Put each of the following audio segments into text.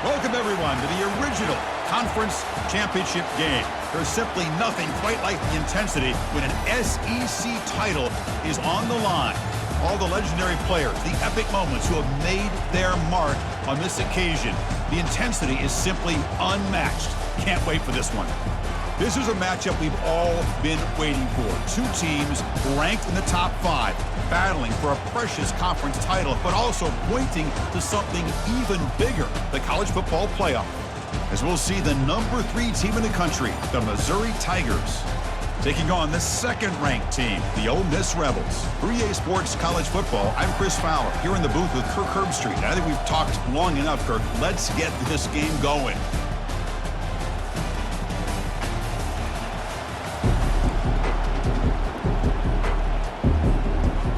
Welcome, everyone, to the original conference championship game. There's simply nothing quite like the intensity when an SEC title is on the line. All the legendary players, the epic moments who have made their mark on this occasion. The intensity is simply unmatched. Can't wait for this one. This is a matchup we've all been waiting for. Two teams ranked in the top 5, battling for a precious conference title, but also pointing to something even bigger, the college football playoff. As we'll see the number 3 team in the country, the Missouri Tigers, taking on the second-ranked team, the Ole Miss Rebels. For EA Sports College Football, I'm Chris Fowler, here in the booth with Kirk Herbstreit. I think we've talked long enough, Kirk. Let's get this game going.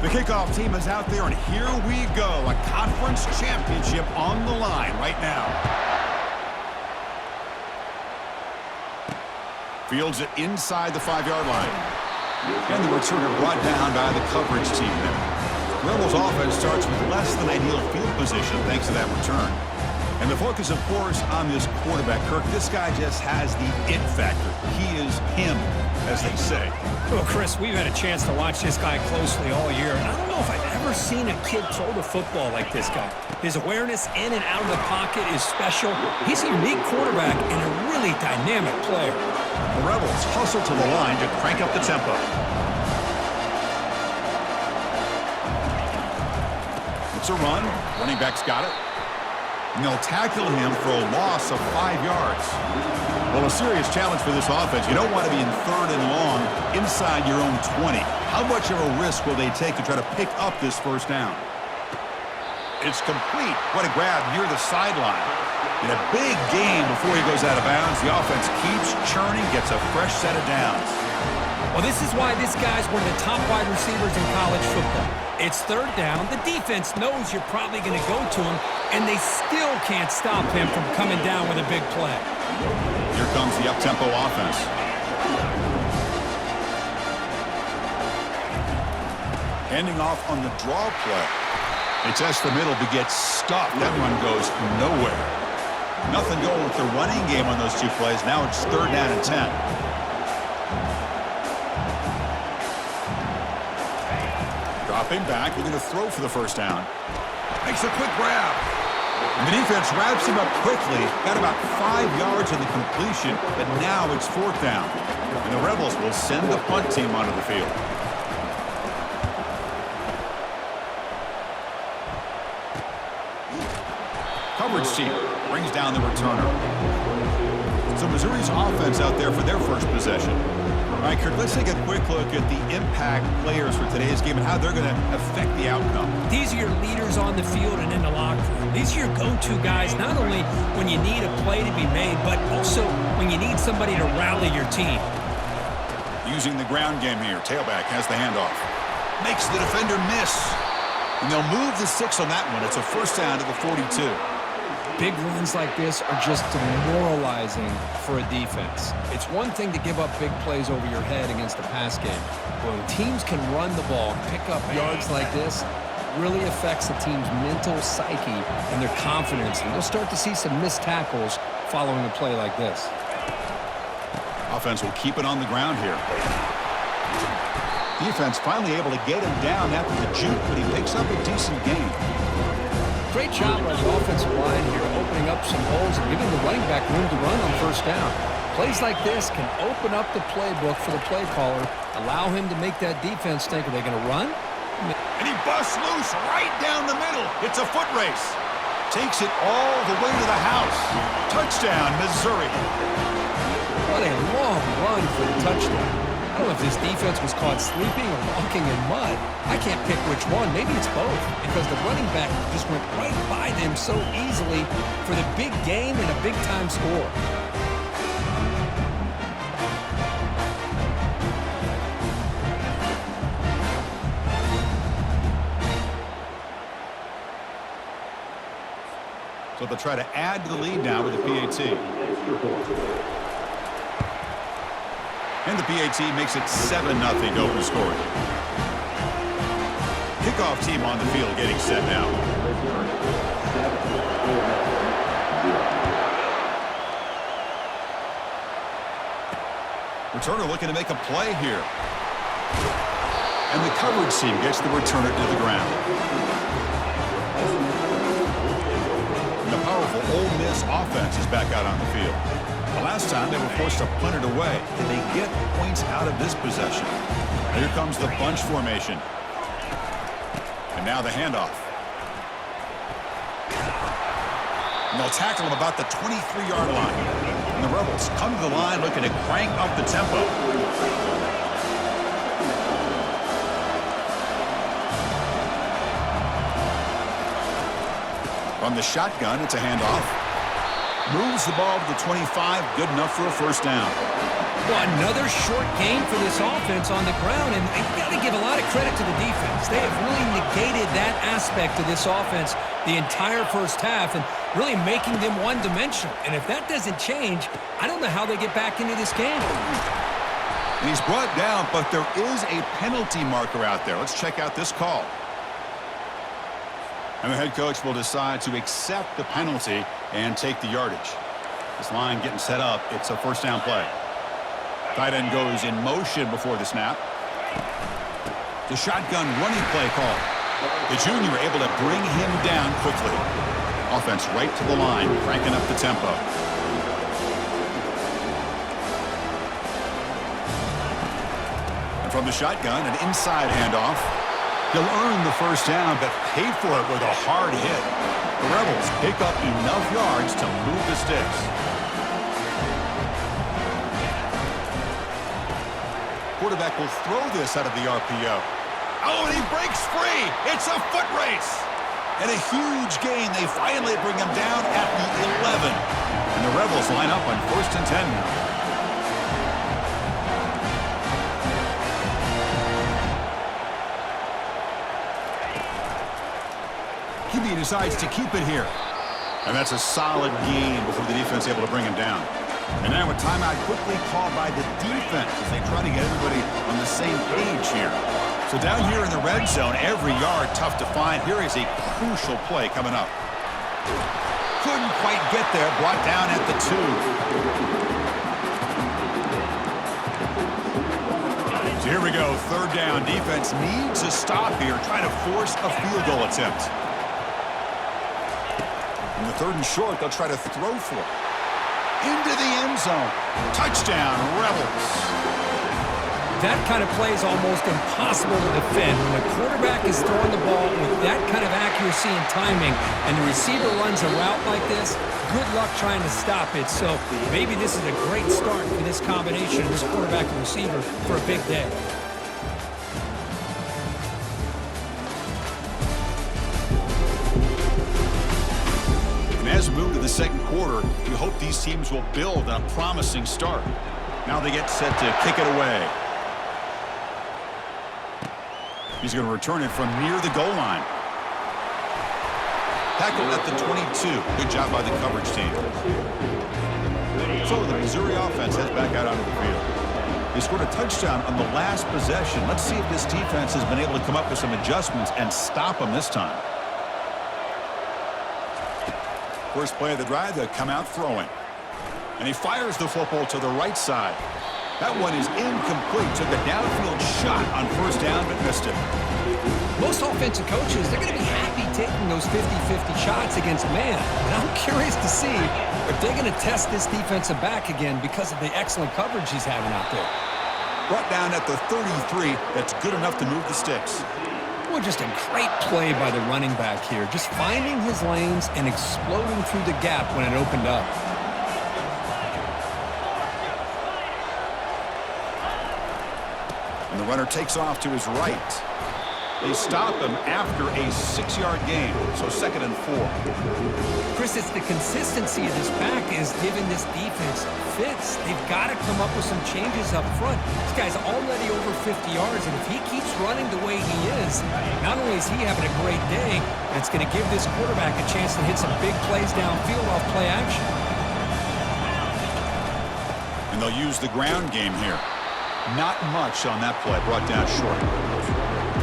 The kickoff team is out there, and here we go. A conference championship on the line right now. Fields it inside the 5-yard line. And the returner brought down by the coverage team there. The Rebels offense starts with less than ideal field position thanks to that return. And the focus, of course, on this quarterback, Kirk. This guy just has the it factor. He is him, as they say. Well, Chris, we've had a chance to watch this guy closely all year, and I don't know if I've ever seen a kid throw the football like this guy. His awareness in and out of the pocket is special. He's a unique quarterback and a really dynamic player. The Rebels hustle to the line to crank up the tempo. It's a run. Running back's got it. And they'll tackle him for a loss of 5 yards. Well, a serious challenge for this offense. You don't want to be in 3rd and long inside your own 20. How much of a risk will they take to try to pick up this first down? It's complete. What a grab near the sideline. In a big game before he goes out of bounds, the offense keeps churning, gets a fresh set of downs. Well, this is why this guy's one of the top wide receivers in college football. It's 3rd down. The defense knows you're probably going to go to him, and they still can't stop him from coming down with a big play. Here comes the up-tempo offense. Handing off on the draw play. They test the middle to get stuffed. That one goes nowhere. Nothing going with the running game on those 2 plays. Now it's 3rd down and 10. Dropping back, we're going to throw for the first down. Makes a quick grab. And the defense wraps him up quickly. Got about 5 yards in the completion, but now it's 4th down. And the Rebels will send the punt team onto the field. Coverage team brings down the returner. So Missouri's offense out there for their first possession. All right, Kirk, let's take a quick look at the impact players for today's game and how they're going to affect the outcome. These are your leaders on the field and in the locker room. These are your go-to guys, not only when you need a play to be made, but also when you need somebody to rally your team. Using the ground game here. Tailback has the handoff. Makes the defender miss. And they'll move the 6 on that one. It's a first down to the 42. Big runs like this are just demoralizing for a defense. It's one thing to give up big plays over your head against the pass game, but when teams can run the ball, pick up yards like this, it really affects the team's mental psyche and their confidence, and you'll start to see some missed tackles following a play like this. Offense will keep it on the ground here. Defense finally able to get him down after the juke, but he picks up a decent gain. Great job by the offensive line here, opening up some holes and giving the running back room to run on first down. Plays like this can open up the playbook for the play caller, allow him to make that defense think, are they going to run? And he busts loose right down the middle. It's a foot race. Takes it all the way to the house. Touchdown, Missouri. What a long run for the touchdown. I don't know if this defense was caught sleeping or walking in mud. I can't pick which one. Maybe it's both, because the running back just went right by them so easily for the big game and a big-time score. So they'll try to add to the lead now with the PAT. And the PAT makes it 7-0 open scoring. Kickoff team on the field getting set now. Returner looking to make a play here. And the coverage team gets the returner to the ground. And the powerful Ole Miss offense is back out on the field. The last time they were forced to punt it away. Can they get points out of this possession? Here comes the bunch formation. And now the handoff. And they'll tackle him about the 23-yard line. And the Rebels come to the line looking to crank up the tempo. From the shotgun, it's a handoff. Moves the ball to the 25, good enough for a first down. Well, another short gain for this offense on the ground, and you got to give a lot of credit to the defense. They have really negated that aspect of this offense the entire first half and really making them one-dimensional. And if that doesn't change, I don't know how they get back into this game. And he's brought down, but there is a penalty marker out there. Let's check out this call. And the head coach will decide to accept the penalty and take the yardage. This line getting set up. It's a first down play. Tight end goes in motion before the snap. The shotgun running play call. The junior able to bring him down quickly. Offense right to the line, cranking up the tempo. And from the shotgun, an inside handoff. He'll earn the first down, but pay for it with a hard hit. The Rebels pick up enough yards to move the sticks. Quarterback will throw this out of the RPO. Oh, and he breaks free. It's a foot race. And a huge gain. They finally bring him down at the 11. And the Rebels line up on 1st and 10 now. He decides to keep it here. And that's a solid gain before the defense able to bring him down. And now a timeout quickly called by the defense as they try to get everybody on the same page here. So down here in the red zone, every yard tough to find. Here is a crucial play coming up. Couldn't quite get there, brought down at the 2. So here we go, 3rd down. Defense needs a stop here, trying to force a field goal attempt. In the 3rd and short, they'll try to throw for it. Into the end zone. Touchdown, Rebels. That kind of play is almost impossible to defend. When the quarterback is throwing the ball with that kind of accuracy and timing, and the receiver runs a route like this, good luck trying to stop it. So maybe this is a great start for this combination, this quarterback and receiver, for a big day. As we move to the second quarter, we hope these teams will build on a promising start. Now they get set to kick it away. He's going to return it from near the goal line. Tackle at the 22. Good job by the coverage team. So the Missouri offense heads back out onto the field. They scored a touchdown on the last possession. Let's see if this defense has been able to come up with some adjustments and stop them this time. First play of the drive, they come out throwing. And he fires the football to the right side. That one is incomplete. Took a downfield shot on first down, but missed it. Most offensive coaches, they're going to be happy taking those 50-50 shots against man. And I'm curious to see if they're going to test this defensive back again because of the excellent coverage he's having out there. Brought down at the 33. That's good enough to move the sticks. Well, just a great play by the running back here. Just finding his lanes and exploding through the gap when it opened up. And the runner takes off to his right. They stop him after a 6-yard gain, so 2nd and 4. Chris, it's the consistency of this back is giving this defense fits. They've got to come up with some changes up front. This guy's already over 50 yards, and if he keeps running the way he is, not only is he having a great day, but it's going to give this quarterback a chance to hit some big plays downfield off play action. And they'll use the ground game here. Not much on that play, brought down short.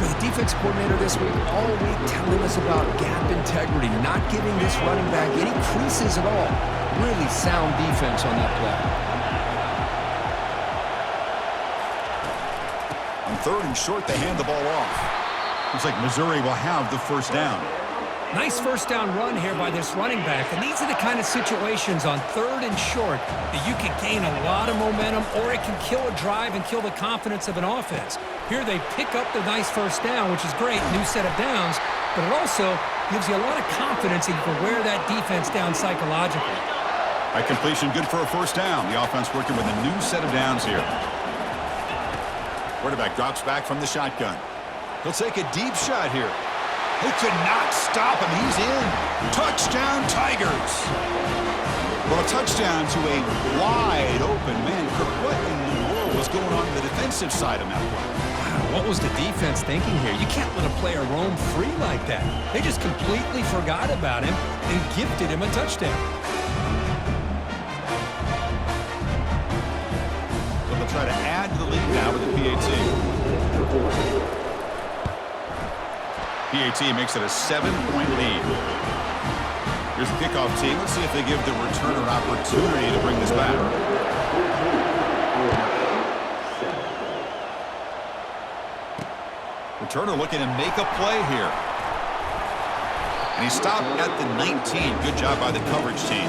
The defense coordinator this week all week telling us about gap integrity, not giving this running back any creases at all. Really sound defense on that play. 3rd and short, they hand the ball off. Looks like Missouri will have the first down. Nice first down run here by this running back. And these are the kind of situations on 3rd and short that you can gain a lot of momentum, or it can kill a drive and kill the confidence of an offense. Here they pick up the nice first down, which is great, new set of downs, but it also gives you a lot of confidence that you can wear that defense down psychologically. By completion, good for a first down. The offense working with a new set of downs here. Quarterback drops back from the shotgun. He'll take a deep shot here. They could not stop him. He's in. Touchdown, Tigers. Well, a touchdown to a wide open man. What in the world was going on the defensive side of that play? Wow, what was the defense thinking here? You can't let a player roam free like that. They just completely forgot about him and gifted him a touchdown. So they'll try to add to the lead now with the PAT. PAT makes it a 7-point lead. Here's the kickoff team. Let's see if they give the returner an opportunity to bring this back. Returner looking to make a play here. And he stopped at the 19. Good job by the coverage team.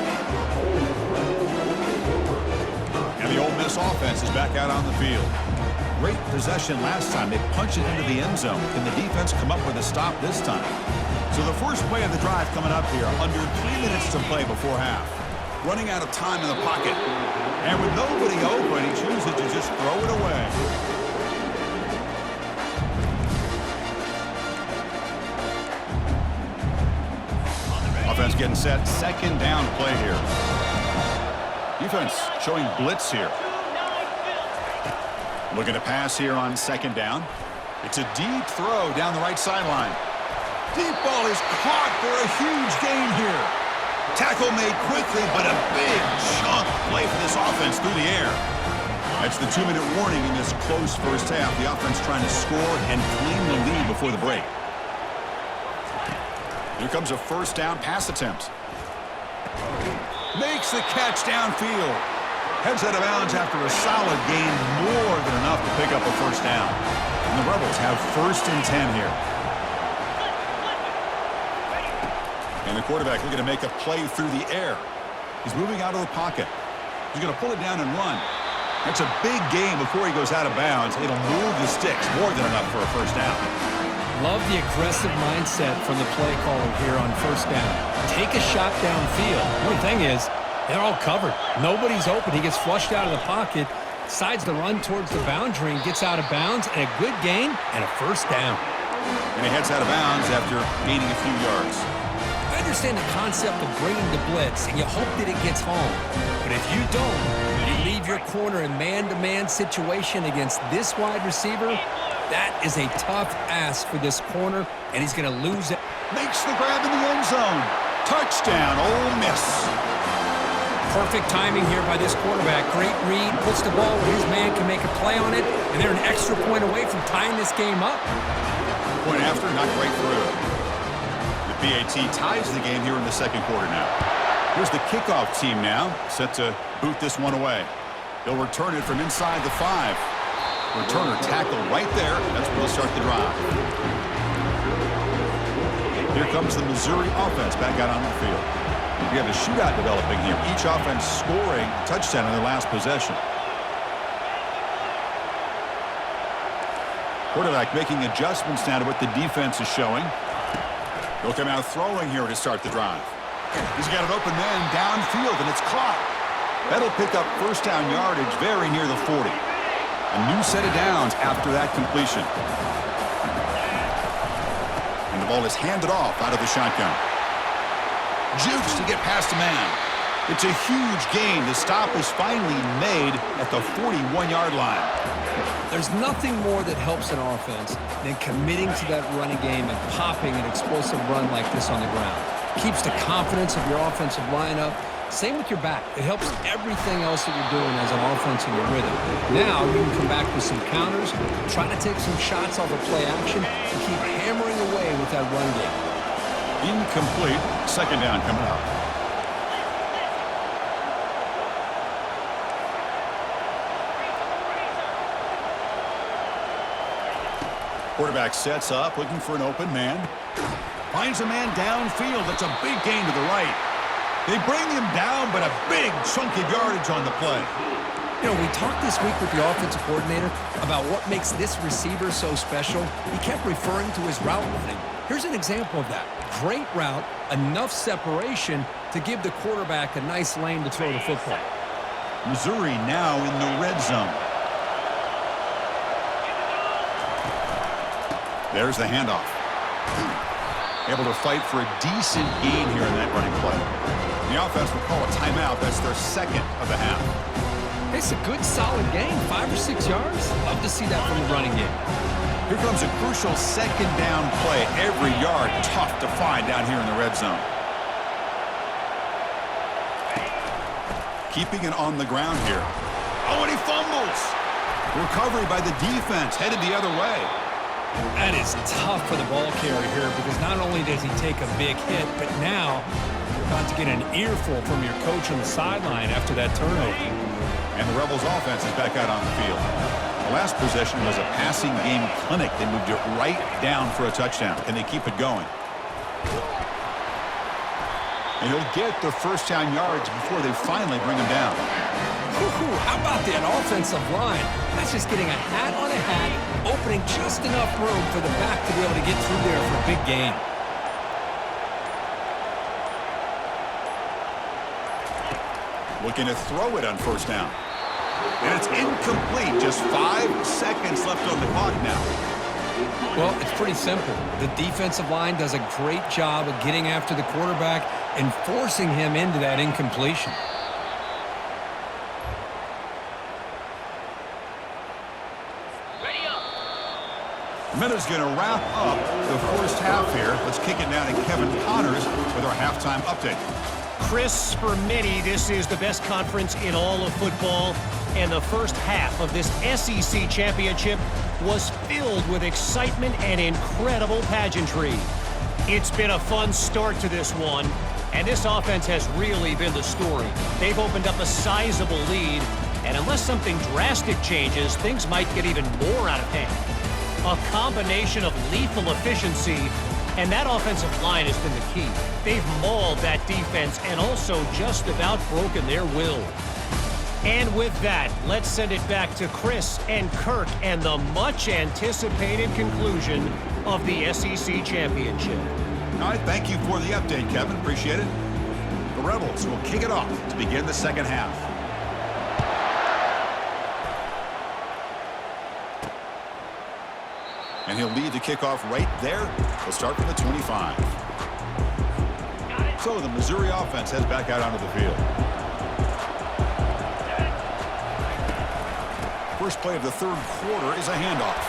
And the Ole Miss offense is back out on the field. Great possession last time. They punched it into the end zone. Can the defense come up with a stop this time? So the first play of the drive coming up here. Under 3 minutes to play before half. Running out of time in the pocket. And with nobody open, he chooses to just throw it away. Offense getting set. 2nd down play here. Defense showing blitz here. Looking to pass here on 2nd down. It's a deep throw down the right sideline. Deep ball is caught for a huge gain here. Tackle made quickly, but a big chunk play for this offense through the air. That's the 2-minute warning in this close first half. The offense trying to score and claim the lead before the break. Here comes a first down pass attempt. Makes the catch downfield. Heads out of bounds after a solid gain, more than enough to pick up a first down. And the Rebels have 1st and 10 here. And the quarterback looking to make a play through the air. He's moving out of the pocket. He's going to pull it down and run. That's a big gain before he goes out of bounds. It'll move the sticks, more than enough for a first down. Love the aggressive mindset from the play caller here on first down. Take a shot downfield. One thing is, they're all covered. Nobody's open. He gets flushed out of the pocket, decides to run towards the boundary and gets out of bounds, and a good gain and a first down. And he heads out of bounds after gaining a few yards. I understand the concept of bringing the blitz, and you hope that it gets home. But if you don't, you leave your corner in man-to-man situation against this wide receiver, that is a tough ask for this corner, and he's going to lose it. Makes the grab in the end zone. Touchdown, Ole Miss. Perfect timing here by this quarterback. Great read, puts the ball where his man can make a play on it, and they're an extra point away from tying this game up. Point after, not right through. The PAT ties the game here in the 2nd quarter now. Here's the kickoff team now, set to boot this one away. They'll return it from inside the 5. Returner tackle right there. That's where they'll start the drive. Here comes the Missouri offense back out on the field. We have a shootout developing here. Each offense scoring a touchdown in their last possession. Quarterback making adjustments now to what the defense is showing. He'll come out throwing here to start the drive. He's got an open man downfield, and it's caught. That'll pick up first down yardage very near the 40. A new set of downs after that completion. And the ball is handed off out of the shotgun. Jukes to get past a man. It's a huge gain. The stop is finally made at the 41-yard line. There's nothing more that helps an offense than committing to that running game and popping an explosive run like this on the ground. Keeps the confidence of your offensive lineup. Same with your back. It helps everything else that you're doing as an offense in your rhythm. Now you can come back with some counters, try to take some shots off of play action, and keep hammering away with that run game. Incomplete. 2nd down coming up. Quarterback sets up, looking for an open man. Finds a man downfield. That's a big gain to the right. They bring him down, but a big chunk of yardage on the play. You know, we talked this week with the offensive coordinator about what makes this receiver so special. He kept referring to his route running. Here's an example of that. Great route, enough separation to give the quarterback a nice lane to throw the football. Missouri now in the red zone. There's the handoff. Able to fight for a decent gain here in that running play. The offense will call a timeout. That's their second of the half. It's a good, solid gain, 5 or 6 yards. Love to see that from the running game. Here comes a crucial second down play. Every yard tough to find down here in the red zone. Keeping it on the ground here. Oh, and he fumbles. Recovery by the defense, headed the other way. That is tough for the ball carrier here because not only does he take a big hit, but now you're about to get an earful from your coach on the sideline after that turnover. And the Rebels offense is back out on the field. The last possession was a passing game clinic. They moved it right down for a touchdown. Can they keep it going? And he'll get the first down yards before they finally bring him down. How about that offensive line? That's just getting a hat on a hat, opening just enough room for the back to be able to get through there for a big gain. Looking to throw it on first down. And it's incomplete. Just 5 seconds left on the clock now. Well, it's pretty simple. The defensive line does a great job of getting after the quarterback and forcing him into that incompletion. Minute's going to wrap up the first half here. Let's kick it down to Kevin Connors with our halftime update. Chris, for many, this is the best conference in all of football, and the first half of this SEC championship was filled with excitement and incredible pageantry. It's been a fun start to this one, and this offense has really been the story. They've opened up a sizable lead, and unless something drastic changes, things might get even more out of hand. A combination of lethal efficiency, and that offensive line has been the key. They've mauled that defense and also just about broken their will. And with that, let's send it back to Chris and Kirk and the much-anticipated conclusion of the SEC championship. All right, thank you for the update, Kevin. Appreciate it. The Rebels will kick it off to begin the second half. And he'll lead the kickoff right there. He'll start from the 25. So the Missouri offense heads back out onto the field. First play of the third quarter is a handoff.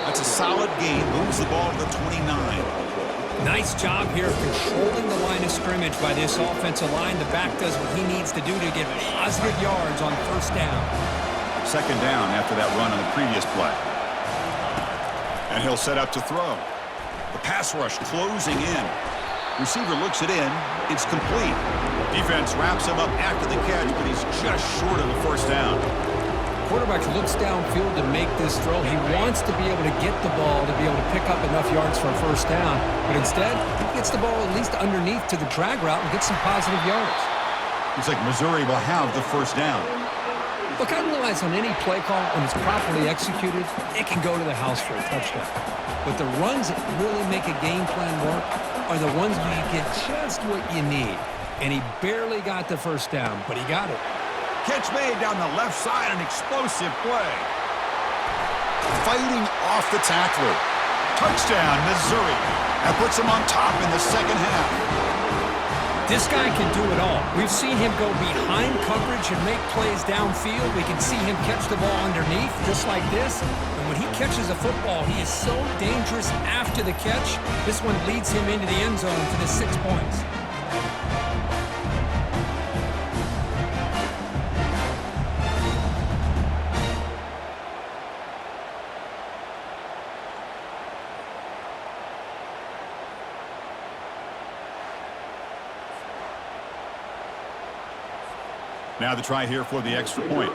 That's a solid gain. Moves the ball to the 29. Nice job here of controlling the line of scrimmage by this offensive line. The back does what he needs to do to get positive yards on first down. Second down after that run on the previous play. And he'll set up to throw. The pass rush closing in. Receiver looks it in. It's complete. Defense wraps him up after the catch, but he's just short of the first down. Quarterback looks downfield to make this throw. He wants to be able to get the ball to be able to pick up enough yards for a first down. But instead, he gets the ball at least underneath to the drag route and gets some positive yards. Looks like Missouri will have the first down. Look, I realize on any play call, when it's properly executed, it can go to the house for a touchdown. But the runs that really make a game plan work are the ones where you get just what you need. And he barely got the first down, but he got it. Catch made down the left side, an explosive play. Fighting off the tackler. Touchdown, Missouri. That puts him on top in the second half. This guy can do it all. We've seen him go behind coverage and make plays downfield. We can see him catch the ball underneath, just like this. And when he catches a football, he is so dangerous after the catch. This one leads him into the end zone for the 6 points. Now the try here for the extra point.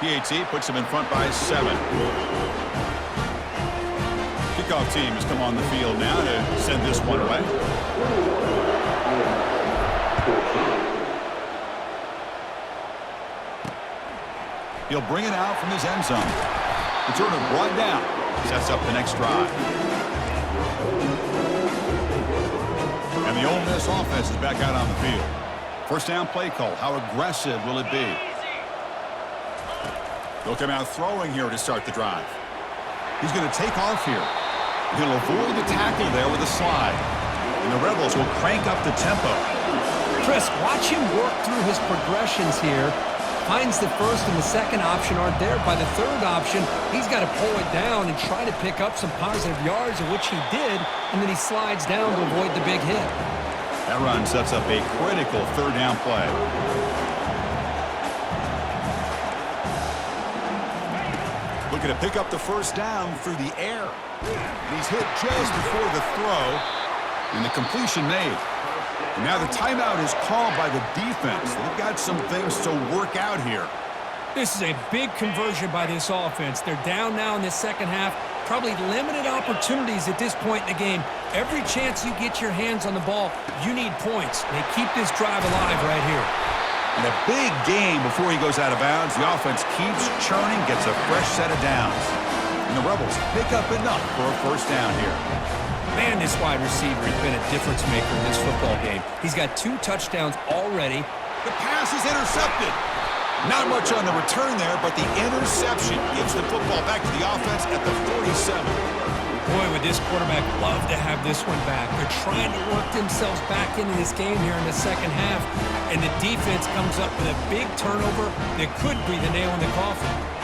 PAT puts them in front by 7. Kickoff team has come on the field now to send this one away. He'll bring it out from his end zone. Returner brought down. Sets up the next drive. And the Ole Miss offense is back out on the field. First down play call. How aggressive will it be? He'll come out throwing here to start the drive. He's going to take off here. He'll avoid the tackle there with a slide. And the Rebels will crank up the tempo. Chris, watch him work through his progressions here. Finds the first and the second option aren't there. By the third option, he's got to pull it down and try to pick up some positive yards, of which he did, and then he slides down to avoid the big hit. That run sets up a critical third down play. Looking to pick up the first down through the air. And he's hit just before the throw, and the completion made. And now the timeout is called by the defense. They've got some things to work out here. This is a big conversion by this offense. They're down now in the second half. Probably limited opportunities at this point in the game. Every chance you get your hands on the ball, you need points. They keep this drive alive right here. And a big game before he goes out of bounds. The offense keeps churning, gets a fresh set of downs. And the Rebels pick up enough for a first down here. Man, this wide receiver has been a difference maker in this football game. He's got 2 touchdowns already. The pass is intercepted. Not much on the return there, but the interception gives the football back to the offense at the 47. Boy, would this quarterback love to have this one back. They're trying to work themselves back into this game here in the second half, and the defense comes up with a big turnover that could be the nail in the coffin.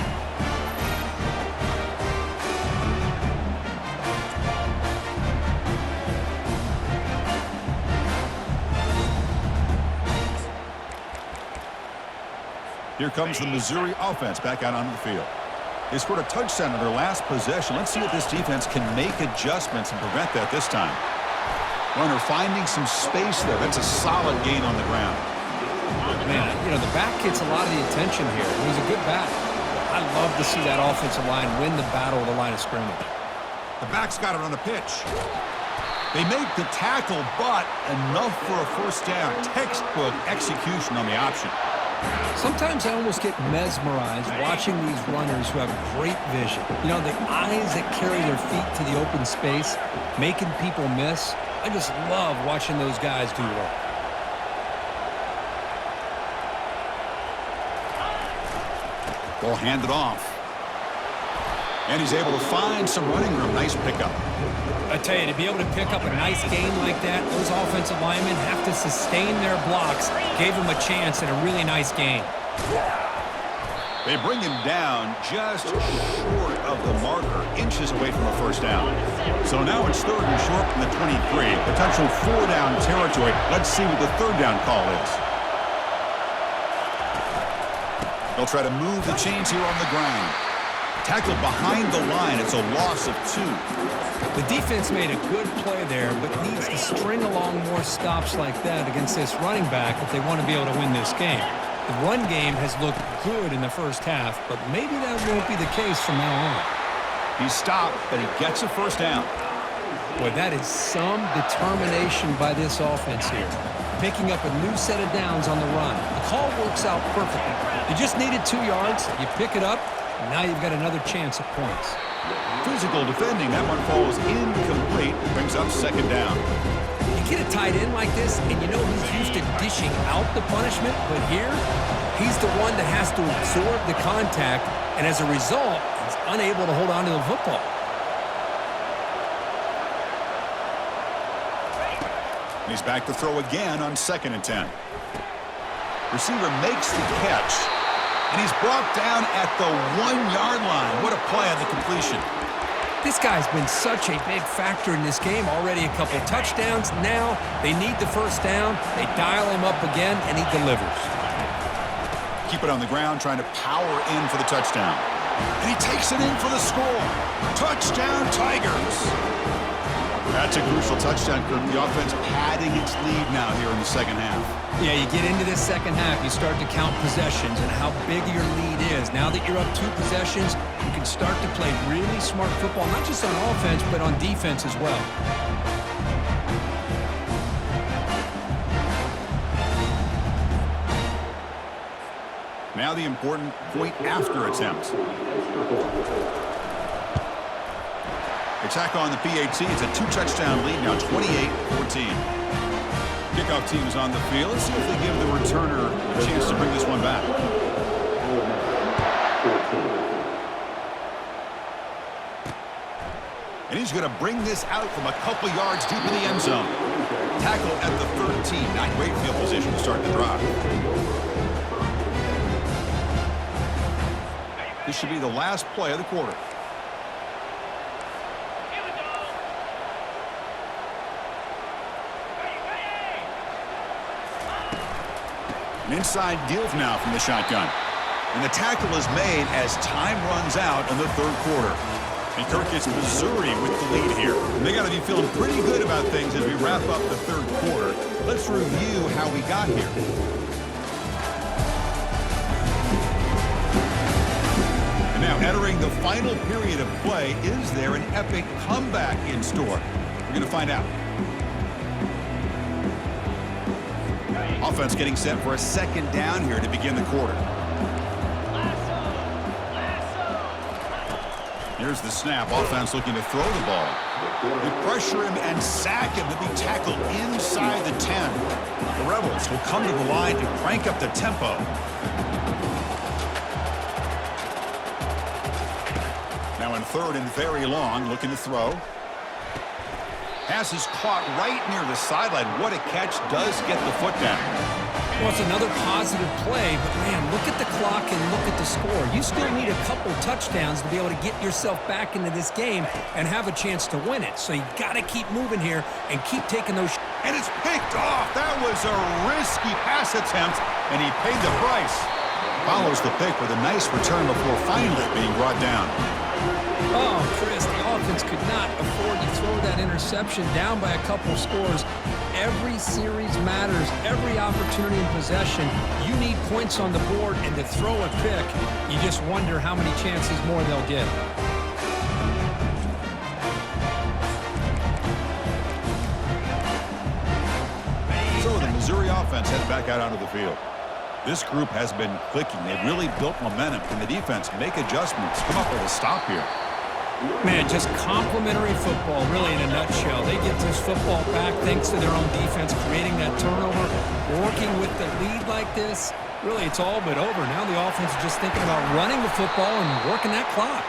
Here comes the Missouri offense back out onto the field. They scored a touchdown in their last possession. Let's see if this defense can make adjustments and prevent that this time. Runner finding some space there. That's a solid gain on the ground. Man, you know, the back gets a lot of the attention here. It was a good back. I love to see that offensive line win the battle of the line of scrimmage. The back's got it on the pitch. They make the tackle, but enough for a first down. Textbook execution on the option. Sometimes I almost get mesmerized watching these runners who have great vision. You know, the eyes that carry their feet to the open space, making people miss. I just love watching those guys do work. Ball handed off. And he's able to find some running room. Nice pickup. I tell you, to be able to pick up a nice gain like that, those offensive linemen have to sustain their blocks. Gave him a chance and a really nice gain. They bring him down just short of the marker, inches away from a first down. So now it's third and short from the 23. Potential 4-down territory. Let's see what the third down call is. They'll try to move the chains here on the ground. Tackled behind the line. It's a loss of 2. The defense made a good play there, but needs to string along more stops like that against this running back if they want to be able to win this game. The run game has looked good in the first half, but maybe that won't be the case from now on. He's stopped, but he gets a first down. Boy, that is some determination by this offense here. Picking up a new set of downs on the run. The call works out perfectly. You just needed 2 yards, you pick it up, and now you've got another chance at points. Physical defending. That one falls incomplete. Brings up second down. You get a tight end like this, and you know he's used to dishing out the punishment, but here, he's the one that has to absorb the contact, and as a result, he's unable to hold on to the football. He's back to throw again on 2nd and 10. Receiver makes the catch. And he's brought down at the 1-yard line. What a play on the completion. This guy's been such a big factor in this game. Already a couple touchdowns. Now they need the first down. They dial him up again, and he delivers. Keep it on the ground, trying to power in for the touchdown. And he takes it in for the score. Touchdown, Tigers. That's a crucial touchdown, Kirk. The offense padding its lead now here in the second half. Yeah, you get into this second half, you start to count possessions and how big your lead is. Now that you're up 2 possessions, you can start to play really smart football, not just on offense, but on defense as well. Now the important point after attempt. Attack on the PAT. It's a 2-touchdown lead now, 28-14. Kickoff team is on the field. Let's see if they give the returner a chance to bring this one back. And he's going to bring this out from a couple yards deep in the end zone. Tackle at the 13. Not great field position to start the drive. This should be the last play of the quarter. An inside give now from the shotgun. And the tackle is made as time runs out in the third quarter. And Kirk, it's Missouri with the lead here. And they got to be feeling pretty good about things as we wrap up the third quarter. Let's review how we got here. And now entering the final period of play, is there an epic comeback in store? We're going to find out. Offense getting set for a second down here to begin the quarter. Here's the snap. Offense looking to throw the ball. They pressure him and sack him to be tackled inside the 10. The Rebels will come to the line to crank up the tempo. Now in third and very long, looking to throw. Pass is caught right near the sideline. What a catch. Does get the foot down. Well, it's another positive play, but, man, look at the clock and look at the score. You still need a couple touchdowns to be able to get yourself back into this game and have a chance to win it. So you got to keep moving here and keep taking those shots. And it's picked off. That was a risky pass attempt, and he paid the price. Follows the pick with a nice return before finally being brought down. Oh, Chris, the offense could not afford to throw that interception down by a couple scores. Every series matters. Every opportunity in possession, you need points on the board, and to throw a pick, you just wonder how many chances more they'll get. So the Missouri offense heads back out onto the field. This group has been clicking. They've really built momentum. Can the defense make adjustments? Come up with a stop here. Man, just complimentary football, really, in a nutshell. They get this football back thanks to their own defense, creating that turnover, working with the lead like this. Really, it's all but over. Now the offense is just thinking about running the football and working that clock.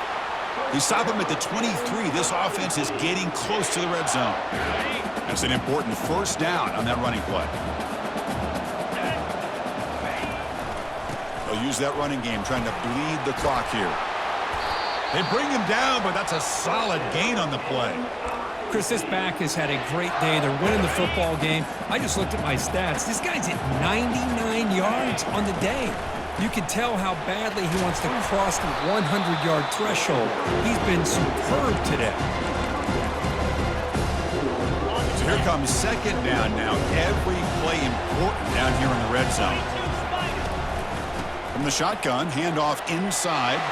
They stop him at the 23. This offense is getting close to the red zone. That's an important first down on that running play. They'll use that running game, trying to bleed the clock here. They bring him down, but that's a solid gain on the play. Chris, this back has had a great day. They're winning the football game. I just looked at my stats. This guy's at 99 yards on the day. You can tell how badly he wants to cross the 100-yard threshold. He's been superb today. So here comes second down now. Every play important down here in the red zone. From the shotgun, handoff inside.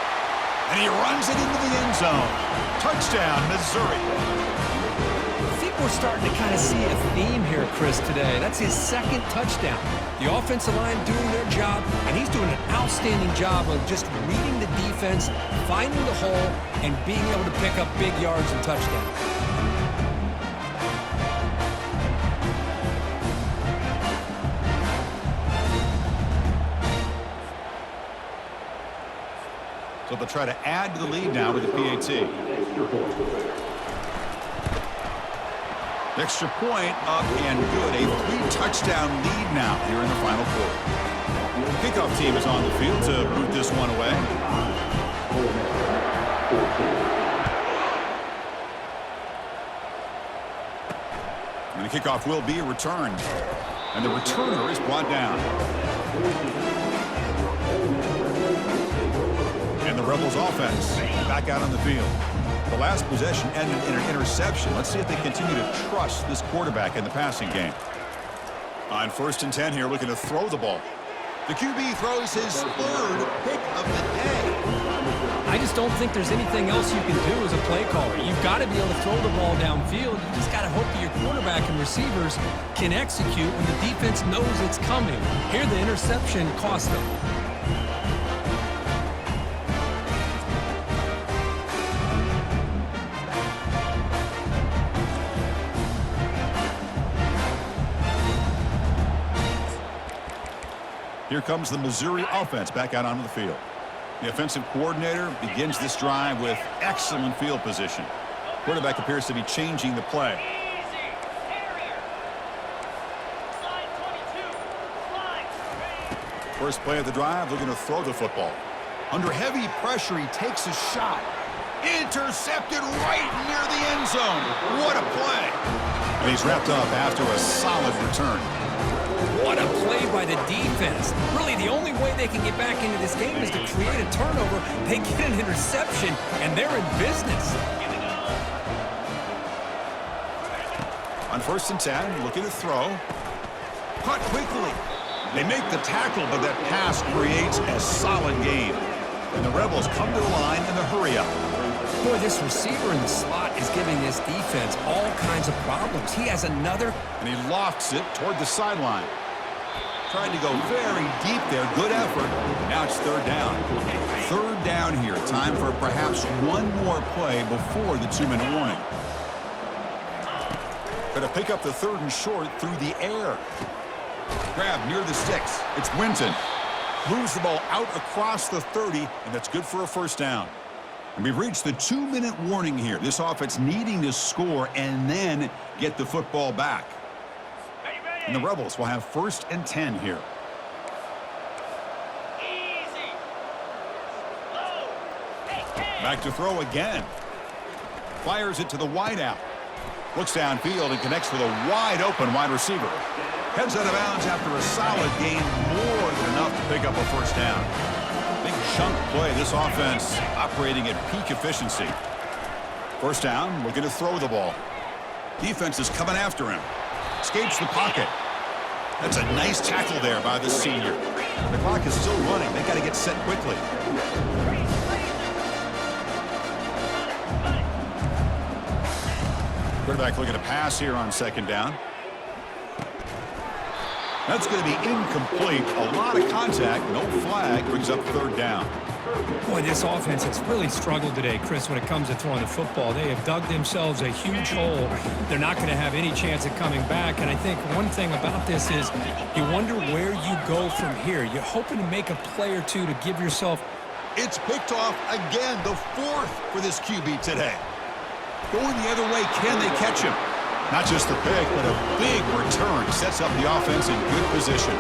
And he runs it into the end zone. Touchdown, Missouri. I think we're starting to kind of see a theme here, Chris, today. That's his second touchdown. The offensive line doing their job, and he's doing an outstanding job of just reading the defense, finding the hole, and being able to pick up big yards and touchdowns. So they'll try to add to the lead now with the PAT. Extra point up and good. A 3-touchdown lead now here in the final quarter. Kickoff team is on the field to boot this one away. And the kickoff will be returned. And the returner is brought down. And the Rebels offense back out on the field. The last possession ended in an interception. Let's see if they continue to trust this quarterback in the passing game. On 1st and 10 here, looking to throw the ball. The QB throws his 3rd pick of the day. I just don't think there's anything else you can do as a play caller. You've got to be able to throw the ball downfield. You just got to hope that your quarterback and receivers can execute when the defense knows it's coming. Here, the interception cost them. Here comes the Missouri offense back out onto the field. The offensive coordinator begins this drive with excellent field position. Quarterback appears to be changing the play. First play of the drive, looking to throw the football. Under heavy pressure, he takes a shot. Intercepted right near the end zone. What a play. And he's wrapped up after a solid return. What a play by the defense. Really, the only way they can get back into this game is to create a turnover. They get an interception, and they're in business. On 1st and 10, looking to throw. Caught quickly. They make the tackle, but that pass creates a solid gain. And the Rebels come to the line in the hurry-up. Boy, this receiver in the slot is giving this defense all kinds of problems. He has another. And he lofts it toward the sideline. Trying to go very deep there. Good effort. Now it's 3rd down. 3rd down here. Time for perhaps one more play before the 2-minute warning. Going to pick up the 3rd and short through the air. Grab near the sticks. It's Winton. Moves the ball out across the 30, and that's good for a 1st down. And we've reached the 2-minute warning here. This offense needing to score and then get the football back. And the Rebels will have 1st and 10 here. Back to throw again. Fires it to the wideout. Looks downfield and connects with a wide-open wide receiver. Heads out of bounds after a solid gain, more than enough to pick up a 1st down. Big chunk play. This offense operating at peak efficiency. 1st down, looking to throw the ball. Defense is coming after him. Escapes the pocket. That's a nice tackle there by the senior. The clock is still running. They got to get set quickly. Quarterback looking to pass here on 2nd down. That's going to be incomplete. A lot of contact. No flag. Brings up 3rd down. Boy, this offense has really struggled today, Chris, when it comes to throwing the football. They have dug themselves a huge hole. They're not going to have any chance of coming back. And I think one thing about this is you wonder where you go from here. You're hoping to make a play or two to give yourself. It's picked off again. The 4th for this QB today. Going the other way, can they catch him? Not just the pick, but a big return sets up the offense in good position.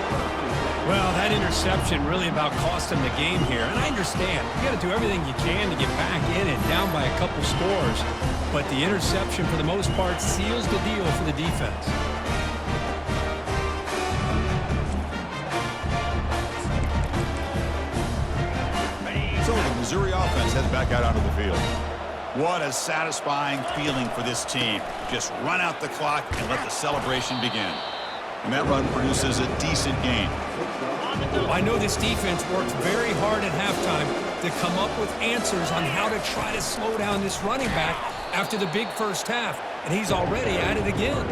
Well, that interception really about cost them the game here. And I understand. You got to do everything you can to get back in and down by a couple scores. But the interception, for the most part, seals the deal for the defense. So the Missouri offense heads back out onto the field. What a satisfying feeling for this team. Just run out the clock and let the celebration begin. And that run produces a decent gain. I know this defense worked very hard at halftime to come up with answers on how to try to slow down this running back after the big 1st half. And he's already at it again.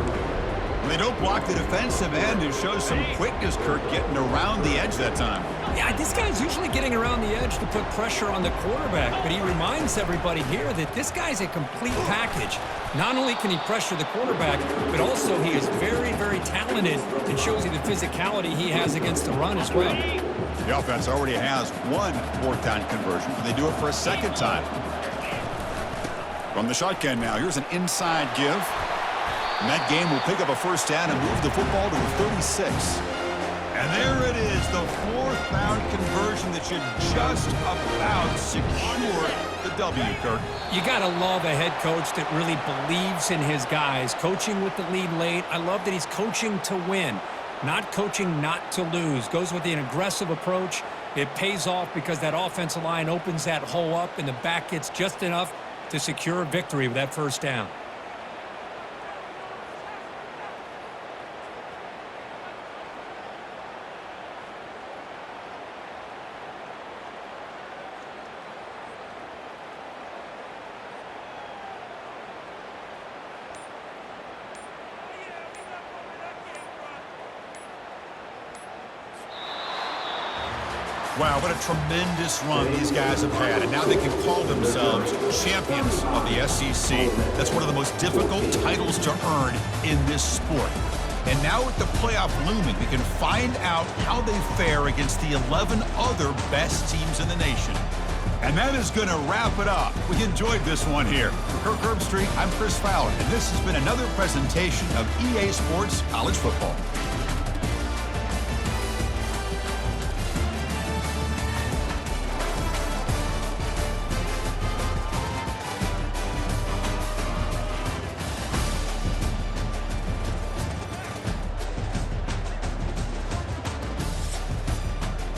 When they don't block the defensive end, it shows some quickness, Kurt, getting around the edge that time. Yeah, this guy's usually getting around the edge to put pressure on the quarterback, but he reminds everybody here that this guy's a complete package. Not only can he pressure the quarterback, but also he is very, very talented and shows you the physicality he has against the run as well. The offense already has one 4th down conversion, but they do it for a 2nd time. From the shotgun now, here's an inside give. And that game will pick up a 1st down and move the football to the 36. And there it is, the 4th down conversion that should just about secure the W, Kirk. You got to love a head coach that really believes in his guys. Coaching with the lead late. I love that he's coaching to win, not coaching not to lose. Goes with an aggressive approach. It pays off because that offensive line opens that hole up and the back gets just enough to secure a victory with that first down. Wow, what a tremendous run these guys have had, and now they can call themselves champions of the SEC. That's one of the most difficult titles to earn in this sport. And now with the playoff looming, we can find out how they fare against the 11 other best teams in the nation. And that is going to wrap it up. We enjoyed this one here. For Kirk Herbstreit, I'm Chris Fowler, and this has been another presentation of EA Sports College Football.